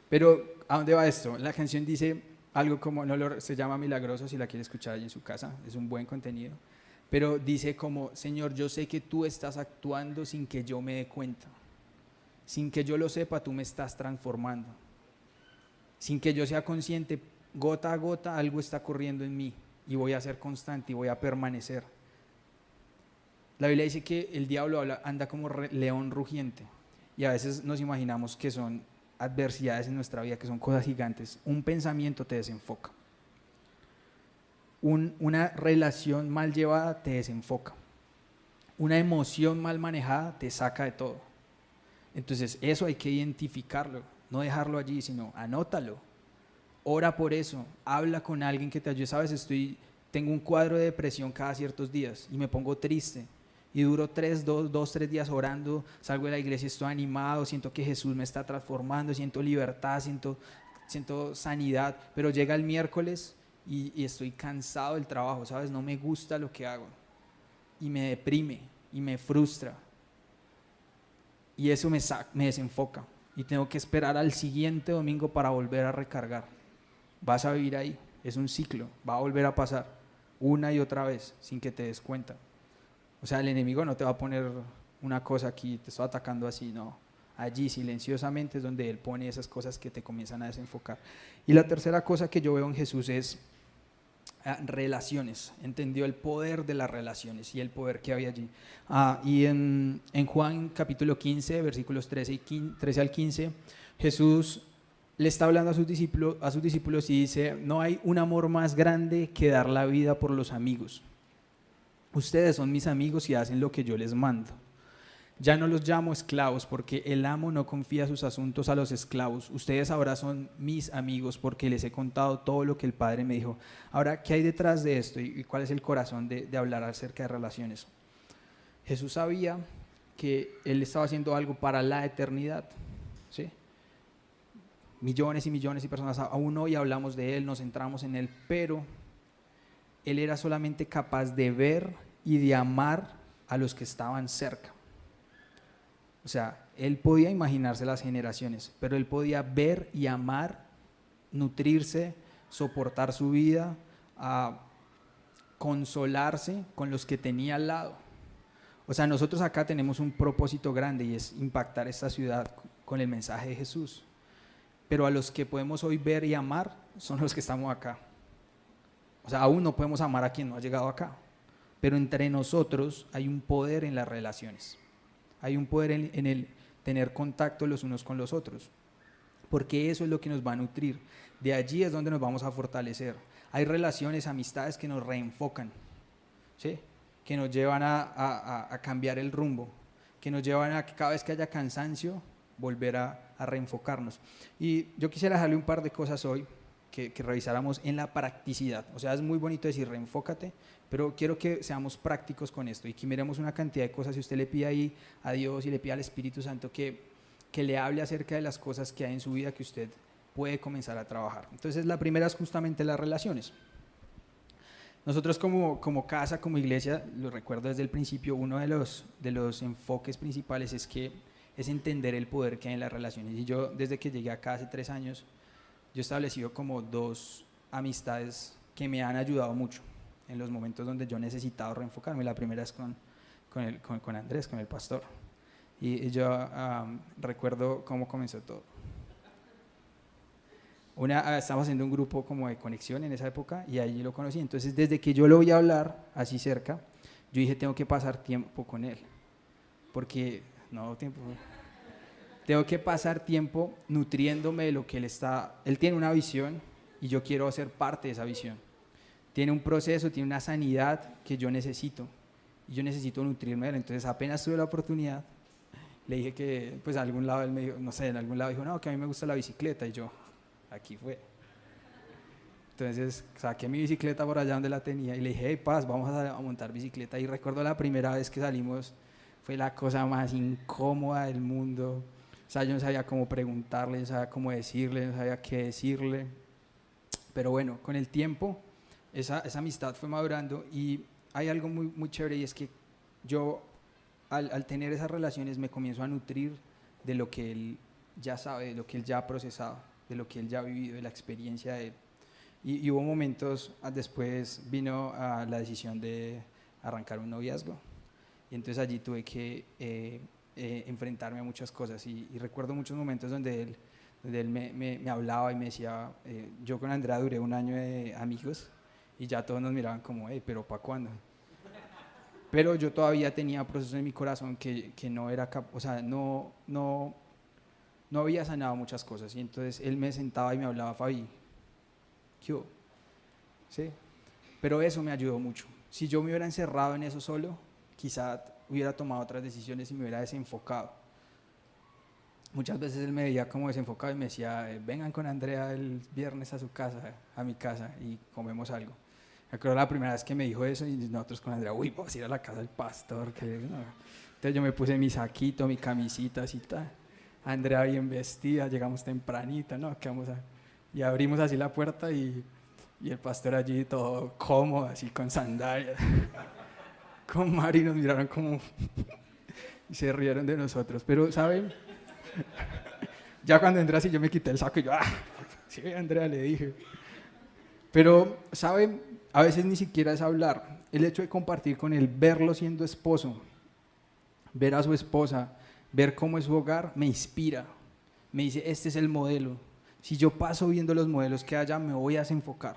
S1: Pero, ¿a dónde va esto? La canción dice algo como, se llama Milagroso, si la quiere escuchar allí en su casa, es un buen contenido, pero dice como, Señor, yo sé que tú estás actuando sin que yo me dé cuenta, sin que yo lo sepa, tú me estás transformando. Sin que yo sea consciente, gota a gota algo está corriendo en mí y voy a ser constante y voy a permanecer. La Biblia dice que el diablo anda como león rugiente y a veces nos imaginamos que son adversidades en nuestra vida, que son cosas gigantes. Un pensamiento te desenfoca. Una relación mal llevada te desenfoca. Una emoción mal manejada te saca de todo. Entonces eso hay que identificarlo. No dejarlo allí, sino anótalo, ora por eso, habla con alguien que te ayude. Sabes, tengo un cuadro de depresión cada ciertos días y me pongo triste y duro 3 días orando, salgo de la iglesia, estoy animado, siento que Jesús me está transformando, siento libertad, siento sanidad, pero llega el miércoles y estoy cansado del trabajo, sabes, no me gusta lo que hago y me deprime y me frustra y eso me desenfoca. Y tengo que esperar al siguiente domingo para volver a recargar. Vas a vivir ahí, es un ciclo, va a volver a pasar una y otra vez sin que te des cuenta. O sea, el enemigo no te va a poner una cosa aquí, te estoy atacando así, no. Allí silenciosamente es donde él pone esas cosas que te comienzan a desenfocar. Y la tercera cosa que yo veo en Jesús es relaciones, entendió el poder de las relaciones y el poder que había allí. Y en Juan capítulo 15, versículos 13 al 15, Jesús le está hablando a sus discípulos y dice: no hay un amor más grande que dar la vida por los amigos. Ustedes son mis amigos y hacen lo que yo les mando. Ya no los llamo esclavos, porque el amo no confía sus asuntos a los esclavos. Ustedes ahora son mis amigos porque les he contado todo lo que el Padre me dijo. Ahora, ¿qué hay detrás de esto y cuál es el corazón de hablar acerca de relaciones? Jesús sabía que Él estaba haciendo algo para la eternidad, ¿sí? Millones y millones de personas, aún hoy hablamos de Él, nos centramos en Él, pero Él era solamente capaz de ver y de amar a los que estaban cerca. O sea, Él podía imaginarse las generaciones, pero Él podía ver y amar, nutrirse, soportar su vida, consolarse con los que tenía al lado. O sea, nosotros acá tenemos un propósito grande y es impactar esta ciudad con el mensaje de Jesús. Pero a los que podemos hoy ver y amar son los que estamos acá. O sea, aún no podemos amar a quien no ha llegado acá, pero entre nosotros hay un poder en las relaciones. Hay un poder en el tener contacto los unos con los otros, porque eso es lo que nos va a nutrir. De allí es donde nos vamos a fortalecer. Hay relaciones, amistades que nos reenfocan, ¿sí? Que nos llevan a cambiar el rumbo, que nos llevan a que cada vez que haya cansancio, volver a reenfocarnos. Y yo quisiera dejarle un par de cosas hoy que revisáramos en la practicidad. O sea, es muy bonito decir reenfócate, pero quiero que seamos prácticos con esto y que miremos una cantidad de cosas. Si usted le pide ahí a Dios y le pide al Espíritu Santo que le hable acerca de las cosas que hay en su vida que usted puede comenzar a trabajar. Entonces, la primera es justamente las relaciones. Nosotros como casa, como iglesia, lo recuerdo desde el principio, uno de los enfoques principales es entender el poder que hay en las relaciones. Y yo, desde que llegué acá hace 3 años, yo he establecido como 2 amistades que me han ayudado mucho en los momentos donde yo he necesitado reenfocarme. La primera es con Andrés, con el pastor. Y yo recuerdo cómo comenzó todo. Estábamos haciendo un grupo como de conexión en esa época y allí lo conocí. Entonces, desde que yo lo voy a hablar así cerca, yo dije, tengo que pasar tiempo con él. Porque, tengo que pasar tiempo nutriéndome de lo que él tiene una visión y yo quiero ser parte de esa visión. Tiene un proceso, tiene una sanidad que yo necesito y yo necesito nutrirme de él. Entonces, apenas tuve la oportunidad, le dije que, pues, a algún lado él me dijo, no sé, en algún lado dijo, no, que a mí me gusta la bicicleta, y yo, aquí fue. Entonces, saqué mi bicicleta por allá donde la tenía y le dije, hey, Paz, vamos a montar bicicleta. Y recuerdo la primera vez que salimos, fue la cosa más incómoda del mundo. O sea, yo no sabía cómo preguntarle, no sabía cómo decirle, no sabía qué decirle. Pero bueno, con el tiempo, esa amistad fue madurando y hay algo muy, muy chévere, y es que yo, al tener esas relaciones, me comienzo a nutrir de lo que él ya sabe, de lo que él ya ha procesado, de lo que él ya ha vivido, de la experiencia de él. Y hubo momentos, después vino la decisión de arrancar un noviazgo. Y entonces allí tuve que enfrentarme a muchas cosas. Y recuerdo muchos momentos donde él me hablaba y me decía, yo con Andrea duré 1 año de amigos y ya todos nos miraban como, hey, pero ¿para cuándo? Pero yo todavía tenía procesos en mi corazón que no era capaz, o sea, no había sanado muchas cosas. Y entonces él me sentaba y me hablaba, Fabi, ¿qué hubo? ¿Sí? Pero eso me ayudó mucho. Si yo me hubiera encerrado en eso solo, quizá hubiera tomado otras decisiones y me hubiera desenfocado. Muchas veces él me veía como desenfocado y me decía, vengan con Andrea el viernes a su casa, a mi casa, y comemos algo. Me acuerdo la primera vez que me dijo eso y nosotros con Andrea, uy, vamos a ir a la casa del pastor. Entonces yo me puse mi saquito, mi camisita, así tal. Andrea bien vestida, llegamos tempranito, ¿no? Y abrimos así la puerta y el pastor allí todo cómodo, así con sandalias. Con Mari nos miraron como y se rieron de nosotros. Pero, ¿saben? Ya cuando entré así yo me quité el saco y yo, sí, Andrea, le dije. Pero, ¿saben? A veces ni siquiera es hablar. El hecho de compartir con él, verlo siendo esposo, ver a su esposa, ver cómo es su hogar, me inspira. Me dice, este es el modelo. Si yo paso viendo los modelos que haya, me voy a desenfocar.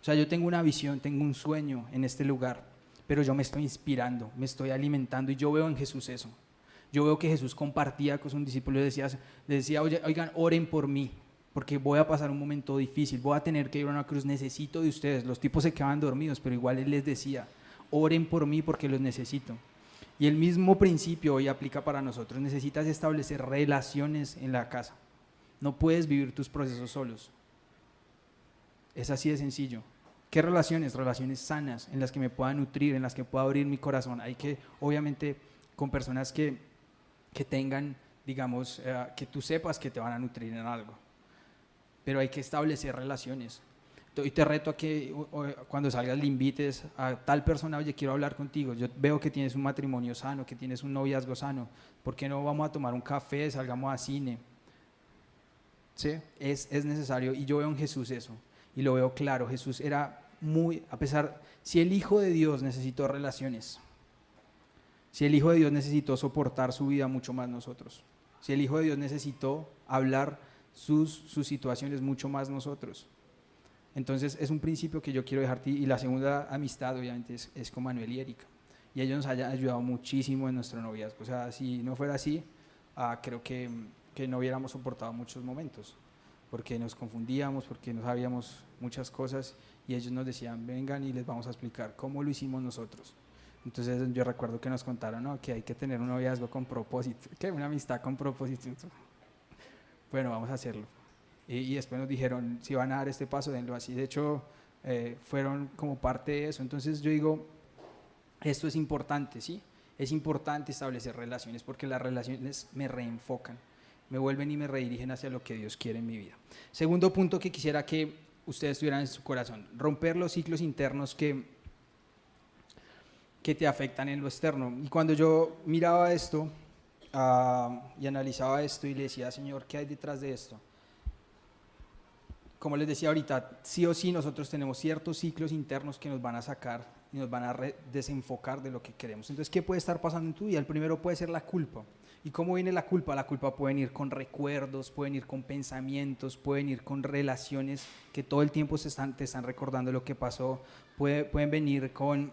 S1: O O sea, yo tengo una visión, tengo un sueño en este lugar, pero yo me estoy inspirando, me estoy alimentando y yo veo en Jesús eso. Yo veo que Jesús compartía con sus discípulos, les decía, oigan, oren por mí, porque voy a pasar un momento difícil, voy a tener que ir a una cruz, necesito de ustedes. Los tipos se quedaban dormidos, pero igual él les decía, oren por mí porque los necesito. Y el mismo principio hoy aplica para nosotros. Necesitas establecer relaciones en la casa. No puedes vivir tus procesos solos. Es así de sencillo. ¿Qué relaciones? Relaciones sanas, en las que me pueda nutrir, en las que pueda abrir mi corazón. Hay que, obviamente, con personas que tengan, digamos, que tú sepas que te van a nutrir en algo. Pero hay que establecer relaciones. Y te reto a que cuando salgas le invites a tal persona, oye, quiero hablar contigo, yo veo que tienes un matrimonio sano, que tienes un noviazgo sano, ¿por qué no vamos a tomar un café, salgamos a cine? ¿Sí? Es necesario, y yo veo en Jesús eso, y lo veo claro. Jesús era muy, a pesar, si el Hijo de Dios necesitó relaciones, si el Hijo de Dios necesitó soportar su vida, mucho más nosotros. Si el Hijo de Dios necesitó hablar sus situaciones, mucho más nosotros. Entonces es un principio que yo quiero dejarte. Y la segunda amistad obviamente es con Manuel y Erika, y ellos nos hayan ayudado muchísimo en nuestro noviazgo. O sea, si no fuera así, creo que no hubiéramos soportado muchos momentos, porque nos confundíamos, porque no sabíamos muchas cosas, y ellos nos decían, vengan y les vamos a explicar cómo lo hicimos nosotros. Entonces yo recuerdo que nos contaron, ¿no?, que hay que tener un noviazgo con propósito, que una amistad con propósito. Bueno, vamos a hacerlo. Y después nos dijeron, si van a dar este paso, denlo así. De hecho, fueron como parte de eso. Entonces yo digo, esto es importante, ¿sí? Es importante establecer relaciones, porque las relaciones me reenfocan, me vuelven y me redirigen hacia lo que Dios quiere en mi vida. Segundo punto que quisiera que ustedes tuvieran en su corazón: romper los ciclos internos que te afectan en lo externo. Y cuando yo miraba esto y analizaba esto y le decía, Señor, ¿qué hay detrás de esto? Como les decía ahorita, sí o sí nosotros tenemos ciertos ciclos internos que nos van a sacar y nos van a desenfocar de lo que queremos. Entonces, ¿qué puede estar pasando en tu vida? El primero puede ser la culpa. ¿Y cómo viene la culpa? La culpa puede ir con recuerdos, pueden ir con pensamientos, pueden ir con relaciones que todo el tiempo te están recordando lo que pasó. Pueden venir con,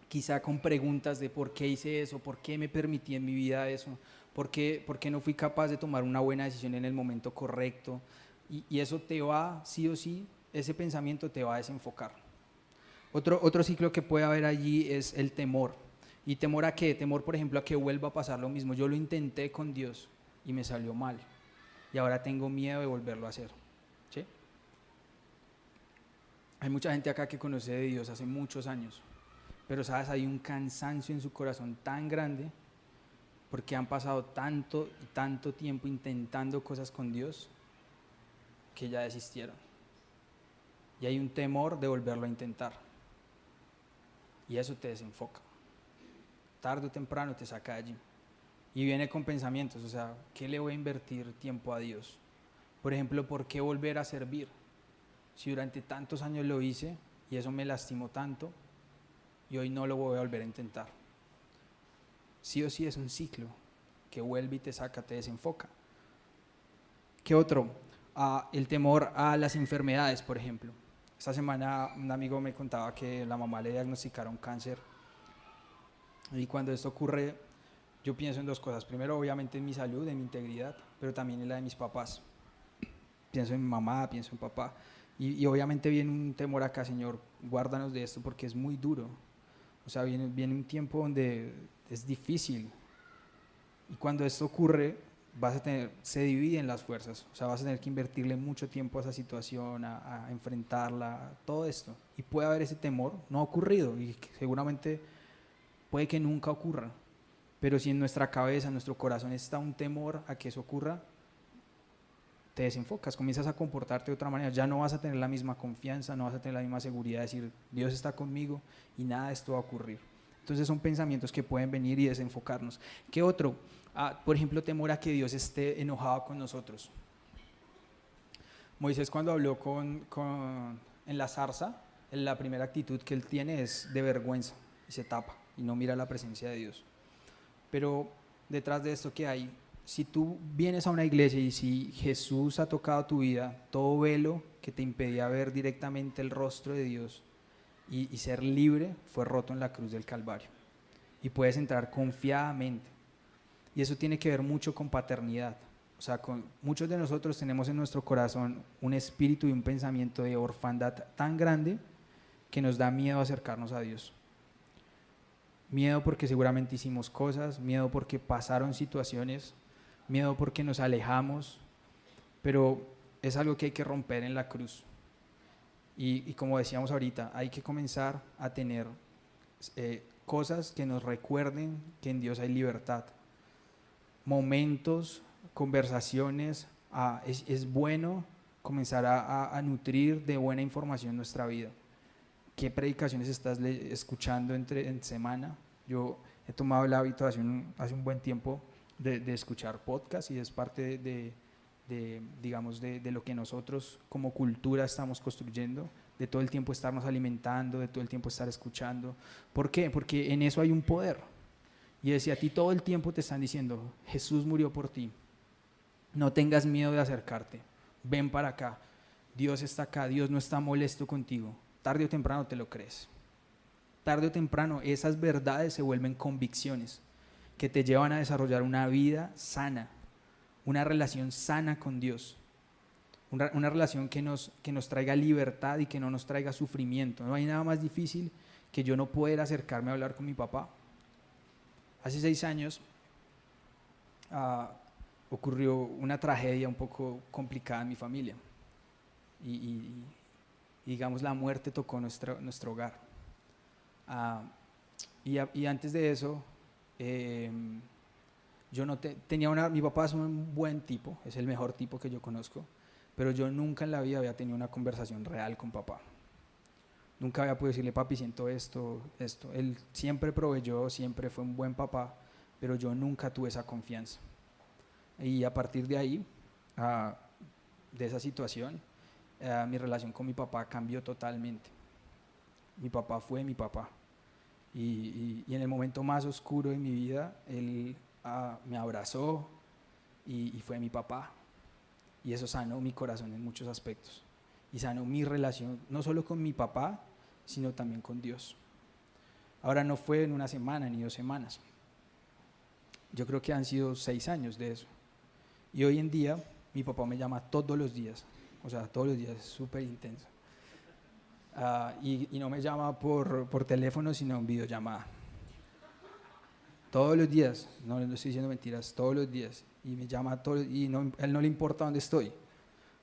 S1: quizá con preguntas de por qué hice eso, por qué me permití en mi vida eso, por qué no fui capaz de tomar una buena decisión en el momento correcto. Y eso te va, sí o sí, ese pensamiento te va a desenfocar. Otro ciclo que puede haber allí es el temor. ¿Y temor a qué? Temor, por ejemplo, a que vuelva a pasar lo mismo. Yo lo intenté con Dios y me salió mal, y ahora tengo miedo de volverlo a hacer. ¿Sí? Hay mucha gente acá que conoce de Dios hace muchos años, pero sabes, hay un cansancio en su corazón tan grande porque han pasado tanto tiempo intentando cosas con Dios que ya desistieron, y hay un temor de volverlo a intentar, y eso te desenfoca. Tarde o temprano te saca de allí y viene con pensamientos, o sea, ¿qué le voy a invertir tiempo a Dios? Por ejemplo, ¿por qué volver a servir si durante tantos años lo hice y eso me lastimó tanto y hoy no lo voy a volver a intentar? Sí o sí es un ciclo que vuelve y te saca, te desenfoca. ¿Qué otro? El temor a las enfermedades, por ejemplo. Esta semana un amigo me contaba que la mamá le diagnosticaron cáncer, y cuando esto ocurre yo pienso en dos cosas. Primero, obviamente, en mi salud, en mi integridad, pero también en la de mis papás. Pienso en mi mamá, pienso en papá, y obviamente viene un temor acá: Señor, guárdanos de esto porque es muy duro. O sea, viene un tiempo donde es difícil, y cuando esto ocurre se dividen las fuerzas. O sea, vas a tener que invertirle mucho tiempo a esa situación, a enfrentarla, todo esto, y puede haber ese temor. No ha ocurrido y seguramente puede que nunca ocurra, pero si en nuestra cabeza, en nuestro corazón está un temor a que eso ocurra, te desenfocas, comienzas a comportarte de otra manera, ya no vas a tener la misma confianza, no vas a tener la misma seguridad de decir, Dios está conmigo y nada de esto va a ocurrir. Entonces son pensamientos que pueden venir y desenfocarnos. ¿Qué otro? Por ejemplo, temor a que Dios esté enojado con nosotros. Moisés, cuando habló en la zarza, la primera actitud que él tiene es de vergüenza y se tapa y no mira la presencia de Dios. Pero detrás de esto, ¿qué hay? si tú vienes a una iglesia y si Jesús ha tocado tu vida, todo velo que te impedía ver directamente el rostro de Dios y ser libre fue roto en la cruz del Calvario. Y puedes entrar confiadamente. Y eso tiene que ver mucho con paternidad. O sea, muchos de nosotros tenemos en nuestro corazón un espíritu y un pensamiento de orfandad tan grande que nos da miedo acercarnos a Dios. Miedo porque seguramente hicimos cosas, miedo porque pasaron situaciones, miedo porque nos alejamos, pero es algo que hay que romper en la cruz. Y como decíamos ahorita, hay que comenzar a tener cosas que nos recuerden que en Dios hay libertad. Momentos, conversaciones, es bueno comenzar a nutrir de buena información nuestra vida. ¿Qué predicaciones estás escuchando en semana? Yo he tomado el hábito hace un buen tiempo de escuchar podcasts y es parte digamos, de lo que nosotros como cultura estamos construyendo, de todo el tiempo estarnos alimentando, de todo el tiempo estar escuchando. ¿Por qué? Porque en eso hay un poder. Y si a ti todo el tiempo te están diciendo, Jesús murió por ti, no tengas miedo de acercarte, ven para acá, Dios está acá, Dios no está molesto contigo, tarde o temprano te lo crees. Tarde o temprano esas verdades se vuelven convicciones que te llevan a desarrollar una vida sana, una relación sana con Dios, una relación que nos traiga libertad y que no nos traiga sufrimiento. No hay nada más difícil que yo no poder acercarme a hablar con mi papá. Hace 6 años ocurrió una tragedia un poco complicada en mi familia y digamos la muerte tocó nuestro hogar. Y antes de eso, yo no tenía mi papá es un buen tipo, es el mejor tipo que yo conozco, pero yo nunca en la vida había tenido una conversación real con papá. Nunca había podido decirle, papi, siento esto. Él siempre proveyó, siempre fue un buen papá, pero yo nunca tuve esa confianza. Y a partir de ahí, de esa situación, mi relación con mi papá cambió totalmente. Mi papá fue mi papá. Y en el momento más oscuro de mi vida, él me abrazó y fue mi papá. Y eso sanó mi corazón en muchos aspectos. Y sanó mi relación, no solo con mi papá, sino también con Dios. Ahora no fue en una semana ni 2 semanas. Yo creo que han sido 6 años de eso. Y hoy en día, mi papá me llama todos los días. O sea, todos los días, es súper intenso. Y no me llama por teléfono, sino en videollamada. Todos los días, no estoy diciendo mentiras, todos los días. Y me llama y él no le importa dónde estoy.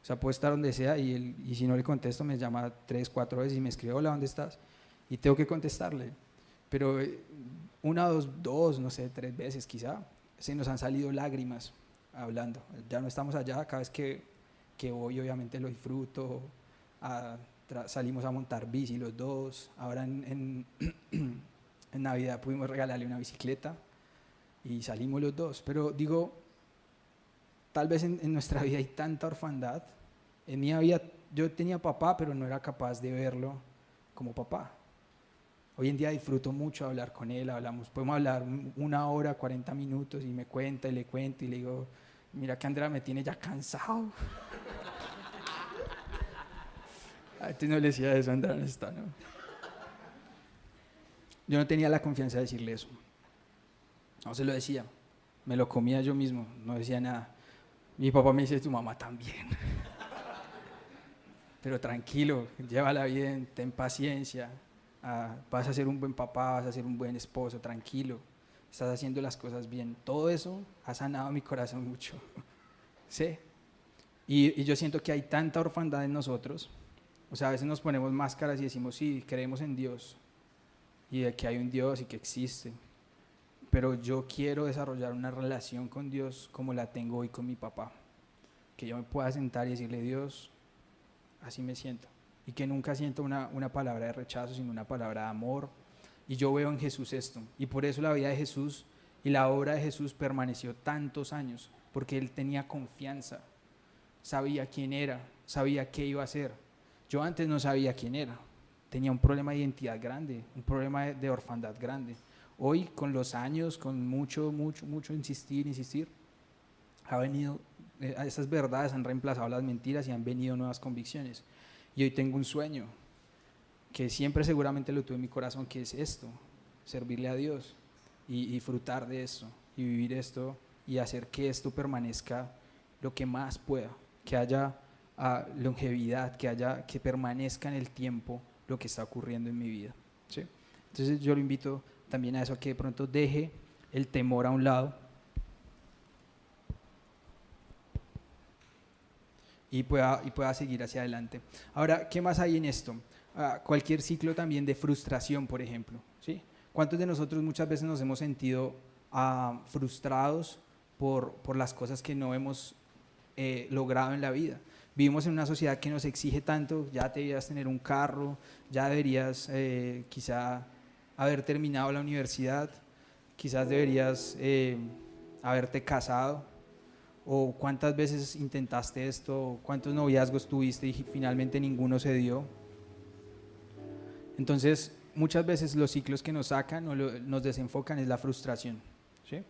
S1: O sea, puedo estar donde sea y si no le contesto me llama 3, 4 veces y me escribe, hola, ¿dónde estás? Y tengo que contestarle. Pero 1, 2, no sé, 3 veces quizá, se nos han salido lágrimas hablando. Ya no estamos allá, cada vez que voy obviamente lo disfruto, salimos a montar bici los dos, ahora en Navidad pudimos regalarle una bicicleta y salimos los dos, pero digo, tal vez en nuestra vida hay tanta orfandad. En mi vida yo tenía papá, pero no era capaz de verlo como papá. Hoy en día disfruto mucho hablar con él, podemos hablar 1 hora, 40 minutos y me cuenta y le cuento y le digo, mira que Andrea me tiene ya cansado. Antes no le decía eso, Andrea no está, ¿no? Yo no tenía la confianza de decirle eso. No se lo decía, me lo comía yo mismo, no decía nada. Mi papá me dice, tu mamá también. Pero tranquilo, llévala bien, ten paciencia, vas a ser un buen papá, vas a ser un buen esposo, tranquilo, estás haciendo las cosas bien. Todo eso ha sanado mi corazón mucho. ¿Sí? Y yo siento que hay tanta orfandad en nosotros. O sea, a veces nos ponemos máscaras y decimos, sí, creemos en Dios, y de que hay un Dios y que existe. Pero yo quiero desarrollar una relación con Dios como la tengo hoy con mi papá. Que yo me pueda sentar y decirle, Dios, así me siento. Y que nunca siento una palabra de rechazo, sino una palabra de amor. Y yo veo en Jesús esto. Y por eso la vida de Jesús y la obra de Jesús permaneció tantos años. Porque Él tenía confianza. Sabía quién era, sabía qué iba a hacer. Yo antes no sabía quién era. Tenía un problema de identidad grande, un problema de orfandad grande. Hoy, con los años, con mucho insistir, ha venido, esas verdades han reemplazado las mentiras y han venido nuevas convicciones. Y hoy tengo un sueño que siempre seguramente lo tuve en mi corazón, que es esto, servirle a Dios y disfrutar de esto y vivir esto y hacer que esto permanezca lo que más pueda, que haya longevidad, que permanezca en el tiempo lo que está ocurriendo en mi vida, ¿sí? Entonces yo lo invito también a eso, a que de pronto deje el temor a un lado y pueda seguir hacia adelante. Ahora, ¿qué más hay en esto? Cualquier ciclo también de frustración, por ejemplo, ¿sí? ¿Cuántos de nosotros muchas veces nos hemos sentido frustrados por las cosas que no hemos logrado en la vida? Vivimos en una sociedad que nos exige tanto, ya deberías tener un carro, ya deberías quizá haber terminado la universidad, quizás deberías haberte casado, o cuántas veces intentaste esto, cuántos noviazgos tuviste y finalmente ninguno se dio. Entonces, muchas veces los ciclos que nos sacan o nos desenfocan es la frustración, ¿sí?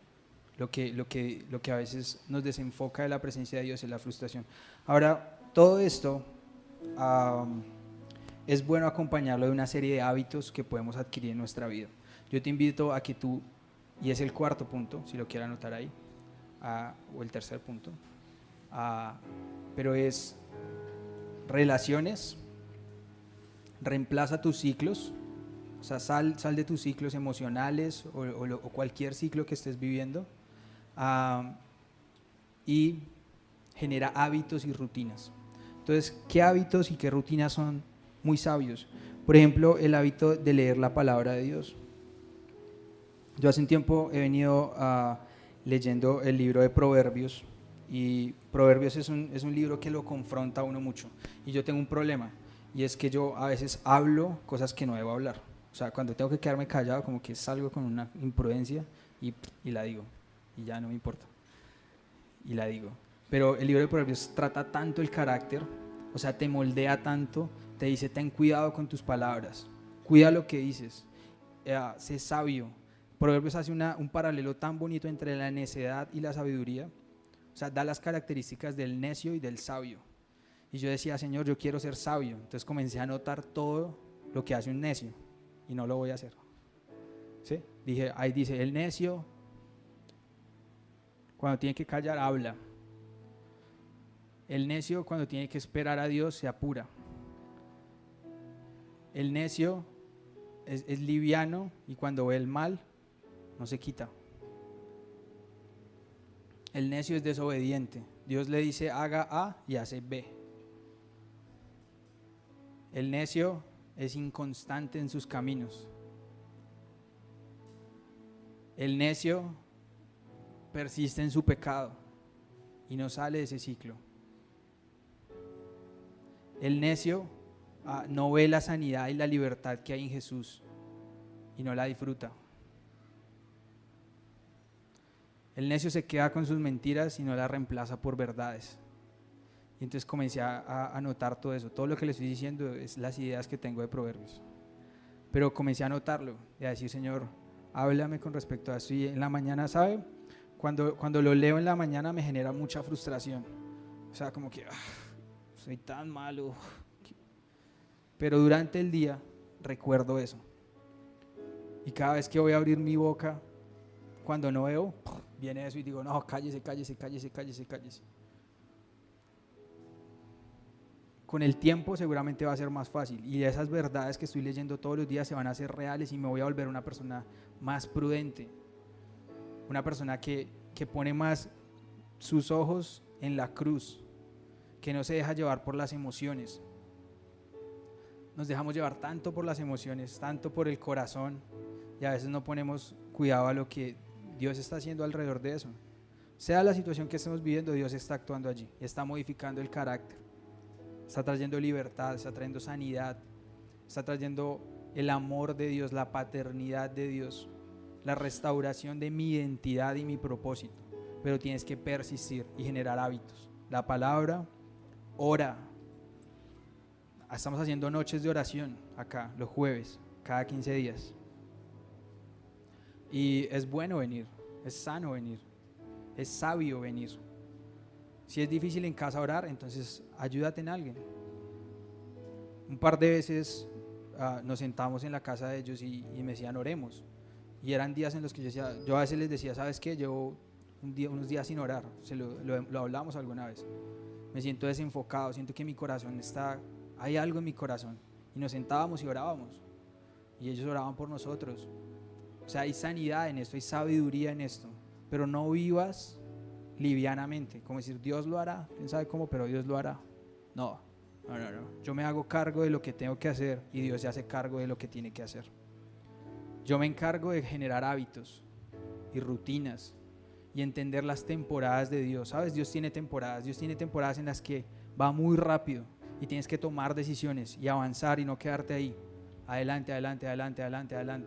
S1: Lo que a veces nos desenfoca de la presencia de Dios es la frustración. Ahora, todo esto es bueno acompañarlo de una serie de hábitos que podemos adquirir en nuestra vida. Yo te invito a que tú, y es el cuarto punto, si lo quieres anotar ahí, o el tercer punto, pero es relaciones, reemplaza tus ciclos, o sea, sal de tus ciclos emocionales o cualquier ciclo que estés viviendo, y genera hábitos y rutinas. Entonces, ¿qué hábitos y qué rutinas son muy sabios? Por ejemplo, el hábito de leer la palabra de Dios. Yo hace un tiempo he venido leyendo el libro de Proverbios, y Proverbios es un libro que lo confronta a uno mucho, y yo tengo un problema, y es que yo a veces hablo cosas que no debo hablar. O sea, cuando tengo que quedarme callado, como que salgo con una imprudencia y la digo, y ya no me importa, y la digo. Pero el libro de Proverbios trata tanto el carácter, o sea, te moldea tanto, te dice, ten cuidado con tus palabras, cuida lo que dices, sé sabio. Proverbios hace un paralelo tan bonito entre la necedad y la sabiduría, o sea, da las características del necio y del sabio. Y yo decía, Señor, yo quiero ser sabio. Entonces comencé a notar todo lo que hace un necio, y no lo voy a hacer, ¿sí? Dije, ahí dice, el necio, cuando tiene que callar, habla. El necio, cuando tiene que esperar a Dios, se apura. El necio es liviano, y cuando ve el mal, no se quita. El necio es desobediente. Dios le dice haga A y hace B. El necio es inconstante en sus caminos. El necio persiste en su pecado y no sale de ese ciclo. El necio no ve la sanidad y la libertad que hay en Jesús y no la disfruta. El necio se queda con sus mentiras y no las reemplaza por verdades. Y entonces comencé a notar todo eso. Todo lo que le estoy diciendo es las ideas que tengo de Proverbios. Pero comencé a notarlo y a decir, Señor, háblame con respecto a esto. Y en la mañana, ¿sabe? Cuando lo leo en la mañana me genera mucha frustración. O sea, como que soy tan malo. Pero durante el día recuerdo eso. Y cada vez que voy a abrir mi boca, cuando no veo, viene eso y digo, no, cállese, cállese, cállese, cállese, cállese. Con el tiempo seguramente va a ser más fácil, y esas verdades que estoy leyendo todos los días se van a hacer reales, y me voy a volver una persona más prudente, una persona que pone más sus ojos en la cruz, que no se deja llevar por las emociones. Nos dejamos llevar tanto por las emociones, tanto por el corazón, y a veces no ponemos cuidado a lo que Dios está haciendo alrededor de eso. Sea la situación que estemos viviendo, Dios está actuando allí, está modificando el carácter, está trayendo libertad, está trayendo sanidad, está trayendo el amor de Dios, la paternidad de Dios, la restauración de mi identidad y mi propósito. Pero tienes que persistir y generar hábitos. La palabra, ora. Estamos haciendo noches de oración acá, los jueves, cada 15 días. Y es bueno venir, es sano venir, es sabio venir. Si es difícil en casa orar, entonces ayúdate en alguien. Un par de veces nos sentamos en la casa de ellos y me decían oremos. Y eran días en los que yo a veces les decía, ¿sabes qué? Llevo unos días sin orar. Lo hablamos alguna vez. Me siento desenfocado, siento que mi corazón hay algo en mi corazón. Y nos sentábamos y orábamos. Y ellos oraban por nosotros. O sea, hay sanidad en esto, hay sabiduría en esto. Pero no vivas livianamente, como decir, Dios lo hará, quién sabe cómo, pero Dios lo hará. No. Yo me hago cargo de lo que tengo que hacer y Dios se hace cargo de lo que tiene que hacer. Yo me encargo de generar hábitos y rutinas y entender las temporadas de Dios. ¿Sabes? Dios tiene temporadas en las que va muy rápido y tienes que tomar decisiones y avanzar y no quedarte ahí. Adelante.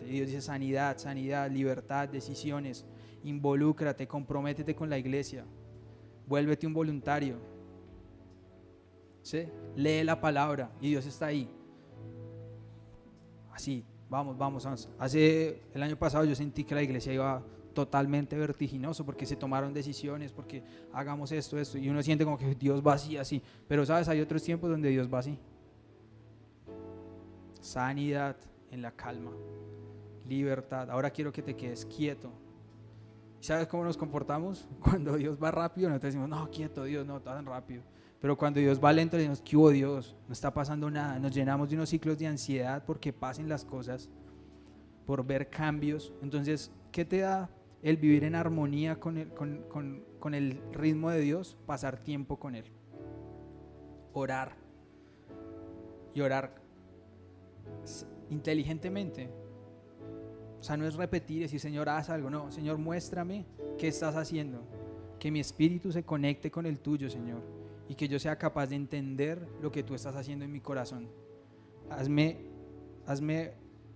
S1: Y Dios dice sanidad, libertad, decisiones. Involúcrate, comprométete con la iglesia. Vuélvete un voluntario. ¿Sí? Lee la palabra y Dios está ahí. Así, vamos. El año pasado yo sentí que la iglesia iba totalmente vertiginoso porque se tomaron decisiones, porque hagamos esto, y uno siente como que Dios va así. Pero sabes, hay otros tiempos donde Dios va así. Sanidad en la calma, libertad. Ahora quiero que te quedes quieto. ¿Sabes cómo nos comportamos? Cuando Dios va rápido, nosotros decimos, no, quieto Dios, no tan rápido. Pero cuando Dios va lento, le decimos, ¿qué hubo Dios? No está pasando nada. Nos llenamos de unos ciclos de ansiedad porque pasen las cosas, por ver cambios. Entonces, ¿qué te da el vivir en armonía con el ritmo de Dios? Pasar tiempo con Él. Orar. Y orar inteligentemente. O sea, no es repetir y decir, Señor, haz algo. No, Señor, muéstrame qué estás haciendo. Que mi espíritu se conecte con el tuyo, Señor. Y que yo sea capaz de entender lo que tú estás haciendo en mi corazón. Hazme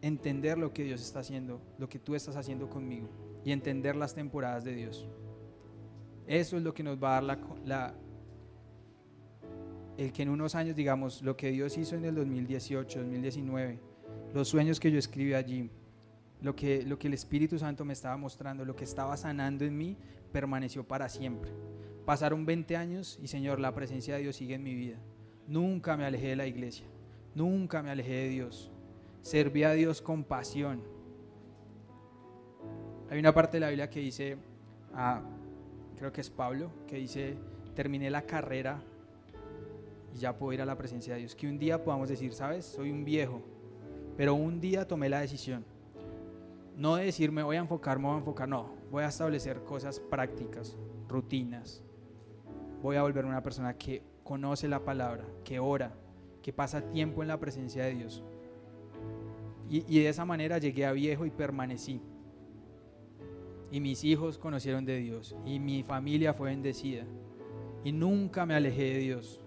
S1: entender lo que Dios está haciendo, lo que tú estás haciendo conmigo. Y entender las temporadas de Dios. Eso es lo que nos va a dar el que en unos años, digamos, lo que Dios hizo en el 2018, 2019, los sueños que yo escribí allí, lo que el Espíritu Santo me estaba mostrando, lo que estaba sanando en mí, permaneció para siempre. Pasaron 20 años y, Señor, la presencia de Dios sigue en mi vida. Nunca me alejé de la iglesia, nunca me alejé de Dios. Serví a Dios con pasión. Hay una parte de la Biblia que dice, creo que es Pablo, que dice, terminé la carrera y ya puedo ir a la presencia de Dios. Que un día podamos decir, ¿sabes? Soy un viejo, pero un día tomé la decisión. No de decir, me voy a enfocar, no. Voy a establecer cosas prácticas, rutinas. Voy a volver una persona que conoce la palabra, que ora, que pasa tiempo en la presencia de Dios. Y de esa manera llegué a viejo y permanecí. Y mis hijos conocieron de Dios. Y mi familia fue bendecida. Y nunca me alejé de Dios.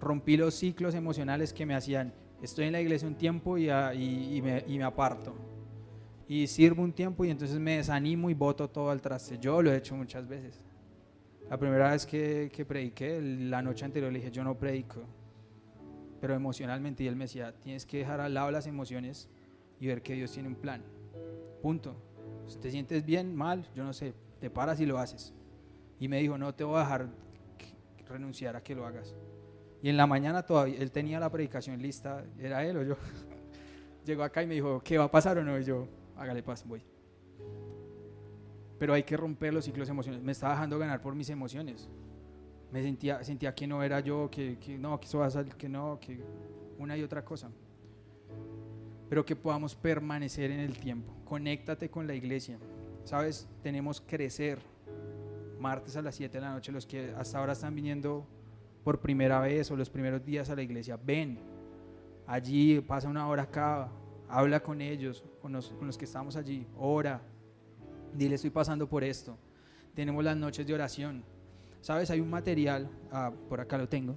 S1: Rompí los ciclos emocionales que me hacían, estoy en la iglesia un tiempo y me aparto. Y sirvo un tiempo y entonces me desanimo y boto todo al traste. Yo lo he hecho muchas veces. La primera vez que prediqué, la noche anterior le dije, yo no predico. Pero emocionalmente, y él me decía, tienes que dejar al lado las emociones y ver que Dios tiene un plan. Punto. Si te sientes bien, mal, yo no sé, te paras y lo haces. Y me dijo, no te voy a dejar renunciar a que lo hagas. Y en la mañana todavía, él tenía la predicación lista, era él o yo. Llegó acá y me dijo, ¿qué va a pasar o no? Y yo, hágale paz, voy. Pero hay que romper los ciclos emocionales. Me estaba dejando ganar por mis emociones. Me sentía que no era yo, que no, que eso va a salir, que no, que una y otra cosa. Pero que podamos permanecer en el tiempo. Conéctate con la iglesia. ¿Sabes? Tenemos que crecer. Martes a las 7 de la noche, los que hasta ahora están viniendo por primera vez o los primeros días a la iglesia, ven. Allí pasa una hora acá, habla con ellos, con los que estamos allí, ora. Dile, estoy pasando por esto. Tenemos las noches de oración. ¿Sabes? Hay un material, por acá lo tengo.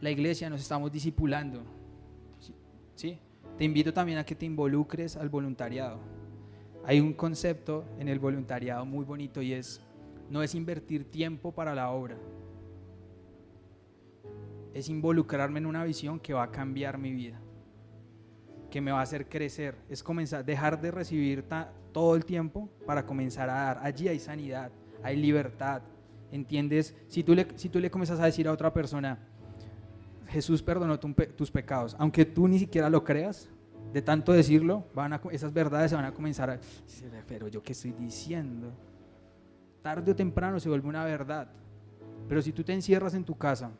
S1: La iglesia nos estamos discipulando. ¿Sí? Te invito también a que te involucres al voluntariado. Hay un concepto en el voluntariado muy bonito y no es invertir tiempo para la obra. Es involucrarme en una visión que va a cambiar mi vida, que me va a hacer crecer. Es comenzar, dejar de recibir todo el tiempo para comenzar a dar. Allí hay sanidad, hay libertad, entiendes, si tú le comienzas a decir a otra persona, Jesús perdonó tus pecados, aunque tú ni siquiera lo creas, de tanto decirlo, esas verdades se van a comenzar a decir, pero yo qué estoy diciendo, tarde o temprano se vuelve una verdad. Pero si tú te encierras en tu casa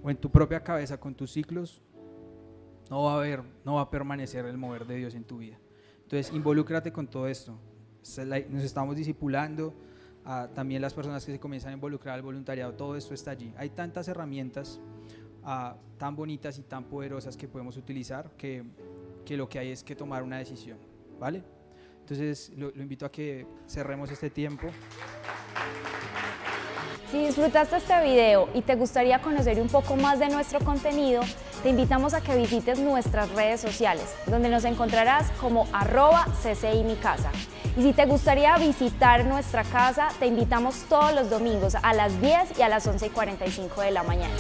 S1: o en tu propia cabeza con tus ciclos, no va a permanecer el mover de Dios en tu vida. Entonces, involúcrate con todo esto. Nos estamos discipulando, también las personas que se comienzan a involucrar al voluntariado, todo esto está allí. Hay tantas herramientas tan bonitas y tan poderosas que podemos utilizar que lo que hay es que tomar una decisión, ¿vale? Entonces, lo invito a que cerremos este tiempo.
S2: Si disfrutaste este video y te gustaría conocer un poco más de nuestro contenido, te invitamos a que visites nuestras redes sociales, donde nos encontrarás como @ccimicasa. Y si te gustaría visitar nuestra casa, te invitamos todos los domingos a las 10 y a las 11:45 de la mañana.